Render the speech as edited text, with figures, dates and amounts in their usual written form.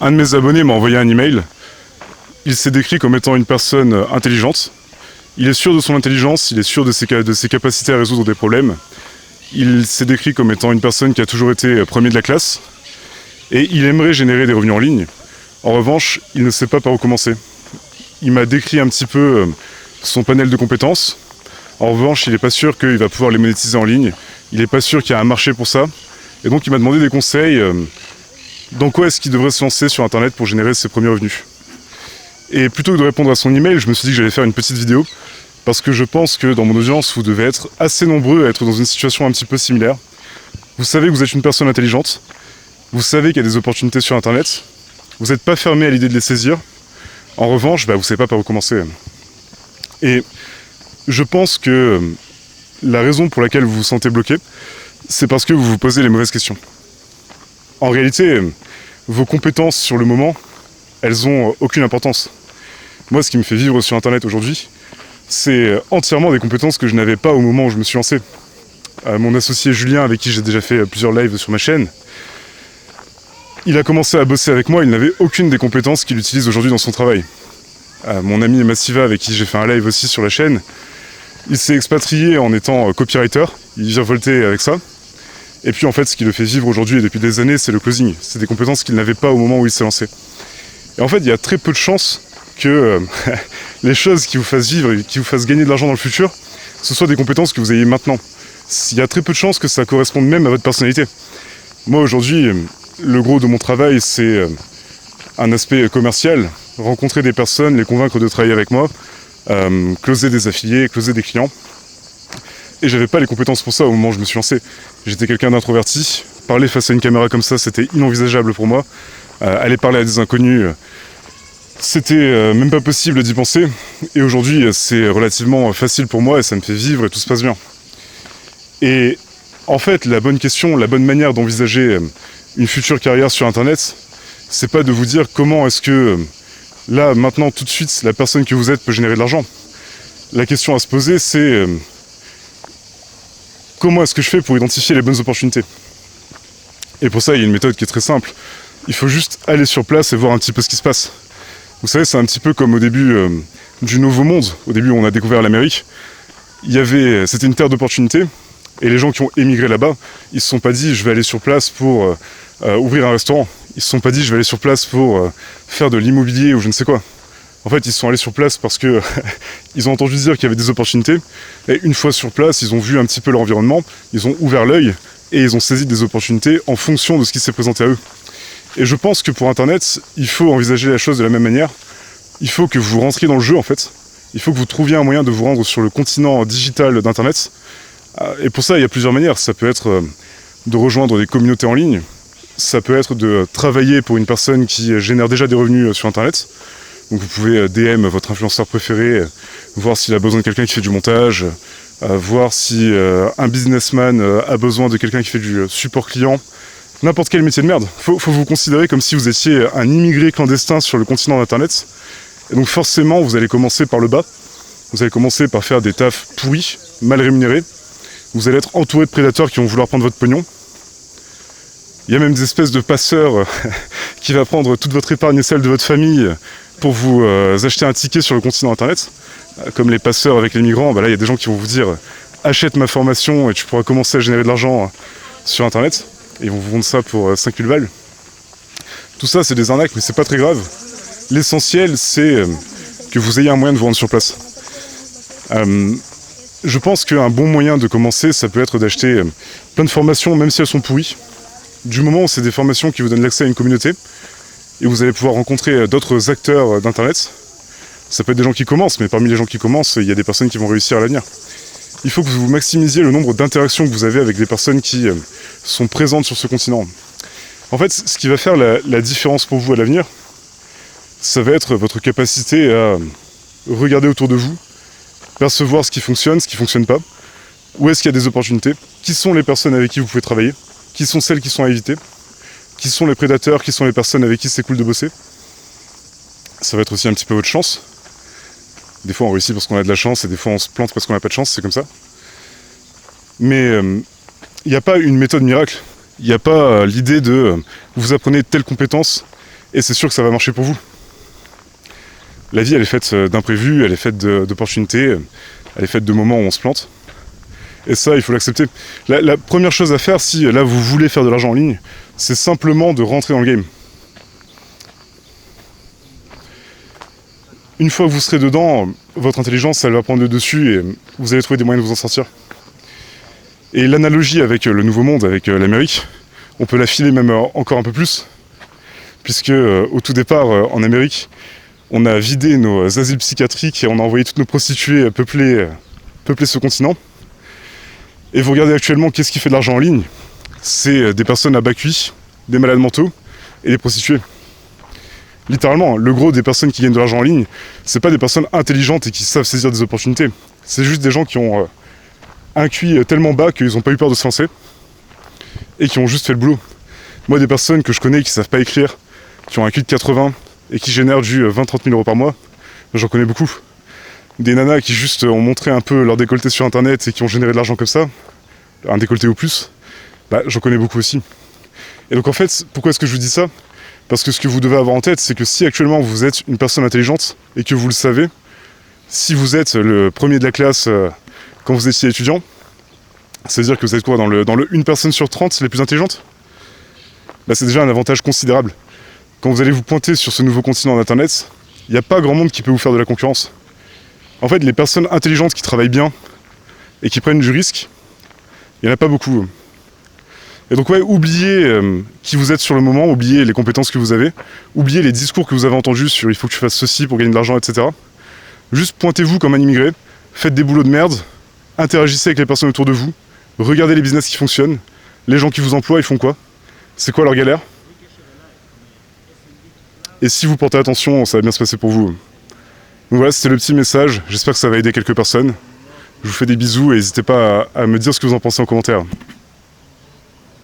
Un de mes abonnés m'a envoyé un email. Il s'est décrit comme étant une personne intelligente. Il est sûr de son intelligence, il est sûr de ses capacités à résoudre des problèmes. Il s'est décrit comme étant une personne qui a toujours été premier de la classe. Et il aimerait générer des revenus en ligne. En revanche, il ne sait pas par où commencer. Il m'a décrit un petit peu son panel de compétences. En revanche, il n'est pas sûr qu'il va pouvoir les monétiser en ligne. Il n'est pas sûr qu'il y a un marché pour ça. Et donc il m'a demandé des conseils. Dans quoi est-ce qu'il devrait se lancer sur Internet pour générer ses premiers revenus? Et plutôt que de répondre à son email, je me suis dit que j'allais faire une petite vidéo. Parce que je pense que dans mon audience, vous devez être assez nombreux à être dans une situation un petit peu similaire. Vous savez que vous êtes une personne intelligente. Vous savez qu'il y a des opportunités sur Internet. Vous n'êtes pas fermé à l'idée de les saisir. En revanche, vous ne savez pas par où commencer. Et je pense que la raison pour laquelle vous vous sentez bloqué, c'est parce que vous vous posez les mauvaises questions. En réalité, vos compétences sur le moment, elles ont aucune importance. Moi, ce qui me fait vivre sur Internet aujourd'hui, c'est entièrement des compétences que je n'avais pas au moment où je me suis lancé. Mon associé Julien, avec qui j'ai déjà fait plusieurs lives sur ma chaîne, il a commencé à bosser avec moi, il n'avait aucune des compétences qu'il utilise aujourd'hui dans son travail. Mon ami Massiva, avec qui j'ai fait un live aussi sur la chaîne, il s'est expatrié en étant copywriter, il virevoltait avec ça. Et puis en fait, ce qui le fait vivre aujourd'hui et depuis des années, c'est le closing. C'est des compétences qu'il n'avait pas au moment où il s'est lancé. Et en fait, il y a très peu de chances que les choses qui vous fassent vivre et qui vous fassent gagner de l'argent dans le futur, ce soient des compétences que vous ayez maintenant. Il y a très peu de chances que ça corresponde même à votre personnalité. Moi aujourd'hui, le gros de mon travail, c'est un aspect commercial, rencontrer des personnes, les convaincre de travailler avec moi, closer des affiliés, closer des clients. Et j'avais pas les compétences pour ça au moment où je me suis lancé. J'étais quelqu'un d'introverti, parler face à une caméra comme ça, c'était inenvisageable pour moi. Aller parler à des inconnus, c'était même pas possible d'y penser. Et aujourd'hui, c'est relativement facile pour moi et ça me fait vivre et tout se passe bien. Et en fait, la bonne question, la bonne manière d'envisager une future carrière sur Internet, c'est pas de vous dire comment est-ce que là, maintenant, tout de suite, la personne que vous êtes peut générer de l'argent. La question à se poser, c'est comment est-ce que je fais pour identifier les bonnes opportunités? Et pour ça, il y a une méthode qui est très simple. Il faut juste aller sur place et voir un petit peu ce qui se passe. Vous savez, c'est un petit peu comme au début du Nouveau Monde. Au début, on a découvert l'Amérique. C'était une terre d'opportunités. Et les gens qui ont émigré là-bas, ils se sont pas dit je vais aller sur place pour ouvrir un restaurant. Ils se sont pas dit je vais aller sur place pour faire de l'immobilier ou je ne sais quoi. En fait, ils sont allés sur place parce que ils ont entendu dire qu'il y avait des opportunités. Et une fois sur place, ils ont vu un petit peu leur environnement, ils ont ouvert l'œil et ils ont saisi des opportunités en fonction de ce qui s'est présenté à eux. Et je pense que pour Internet, il faut envisager la chose de la même manière. Il faut que vous rentriez dans le jeu en fait. Il faut que vous trouviez un moyen de vous rendre sur le continent digital d'Internet. Et pour ça, il y a plusieurs manières. Ça peut être de rejoindre des communautés en ligne. Ça peut être de travailler pour une personne qui génère déjà des revenus sur Internet. Donc vous pouvez DM votre influenceur préféré, voir s'il a besoin de quelqu'un qui fait du montage, voir si un businessman a besoin de quelqu'un qui fait du support client. N'importe quel métier de merde. Faut vous considérer comme si vous étiez un immigré clandestin sur le continent d'Internet. Et donc forcément, vous allez commencer par le bas. Vous allez commencer par faire des tafs pourris, mal rémunérés. Vous allez être entouré de prédateurs qui vont vouloir prendre votre pognon. Il y a même des espèces de passeurs qui vont prendre toute votre épargne et celle de votre famille pour vous acheter un ticket sur le continent Internet. Comme les passeurs avec les migrants, là il y a des gens qui vont vous dire achète ma formation et tu pourras commencer à générer de l'argent sur Internet. Et ils vont vous vendre ça pour 5000 balles. Tout ça c'est des arnaques mais c'est pas très grave. L'essentiel c'est que vous ayez un moyen de vous rendre sur place. Je pense qu'un bon moyen de commencer ça peut être d'acheter plein de formations même si elles sont pourries. Du moment où c'est des formations qui vous donnent l'accès à une communauté et vous allez pouvoir rencontrer d'autres acteurs d'Internet. Ça peut être des gens qui commencent, mais parmi les gens qui commencent, il y a des personnes qui vont réussir à l'avenir. Il faut que vous maximisiez le nombre d'interactions que vous avez avec des personnes qui sont présentes sur ce continent. En fait, ce qui va faire la différence pour vous à l'avenir, ça va être votre capacité à regarder autour de vous, percevoir ce qui fonctionne pas, où est-ce qu'il y a des opportunités, qui sont les personnes avec qui vous pouvez travailler, qui sont celles qui sont à éviter, qui sont les prédateurs, qui sont les personnes avec qui c'est cool de bosser. Ça va être aussi un petit peu votre chance. Des fois on réussit parce qu'on a de la chance et des fois on se plante parce qu'on n'a pas de chance, c'est comme ça. Mais il n'y a pas une méthode miracle. Il n'y a pas l'idée de vous apprenez telle compétence Et c'est sûr que ça va marcher pour vous. La vie, elle est faite d'imprévus, elle est faite d'opportunités, elle est faite de moments où on se plante. Et ça, il faut l'accepter. La première chose à faire, si là vous voulez faire de l'argent en ligne, c'est simplement de rentrer dans le game. Une fois que vous serez dedans, votre intelligence, elle va prendre le dessus et vous allez trouver des moyens de vous en sortir. Et l'analogie avec le Nouveau Monde, avec l'Amérique, on peut l'affiler même encore un peu plus, puisque au tout départ, en Amérique, on a vidé nos asiles psychiatriques et on a envoyé toutes nos prostituées peupler ce continent. Et vous regardez actuellement qu'est-ce qui fait de l'argent en ligne, c'est des personnes à bas QI, des malades mentaux et des prostituées. Littéralement, le gros des personnes qui gagnent de l'argent en ligne, c'est pas des personnes intelligentes et qui savent saisir des opportunités. C'est juste des gens qui ont un QI tellement bas qu'ils n'ont pas eu peur de se lancer et qui ont juste fait le boulot. Moi, des personnes que je connais qui savent pas écrire, qui ont un QI de 80 et qui génèrent du 20-30 000 euros par mois, j'en connais beaucoup. Des nanas qui juste ont montré un peu leur décolleté sur internet et qui ont généré de l'argent comme ça, un décolleté ou plus, j'en connais beaucoup aussi. Et donc en fait, pourquoi est-ce que je vous dis ça ? Parce que ce que vous devez avoir en tête, c'est que si actuellement vous êtes une personne intelligente et que vous le savez, si vous êtes le premier de la classe quand vous étiez étudiant, ça veut dire que vous êtes quoi dans le 1 personne sur 30 les plus intelligentes ? C'est déjà un avantage considérable. Quand vous allez vous pointer sur ce nouveau continent d'internet, il n'y a pas grand monde qui peut vous faire de la concurrence. En fait, les personnes intelligentes qui travaillent bien et qui prennent du risque, il n'y en a pas beaucoup. Et donc oubliez qui vous êtes sur le moment, oubliez les compétences que vous avez, oubliez les discours que vous avez entendus sur il faut que tu fasses ceci pour gagner de l'argent, etc. Juste pointez-vous comme un immigré, faites des boulots de merde, interagissez avec les personnes autour de vous, regardez les business qui fonctionnent, les gens qui vous emploient, ils font quoi ? C'est quoi leur galère ? Et si vous portez attention, ça va bien se passer pour vous. Donc voilà, c'était le petit message, j'espère que ça va aider quelques personnes. Je vous fais des bisous et n'hésitez pas à me dire ce que vous en pensez en commentaire.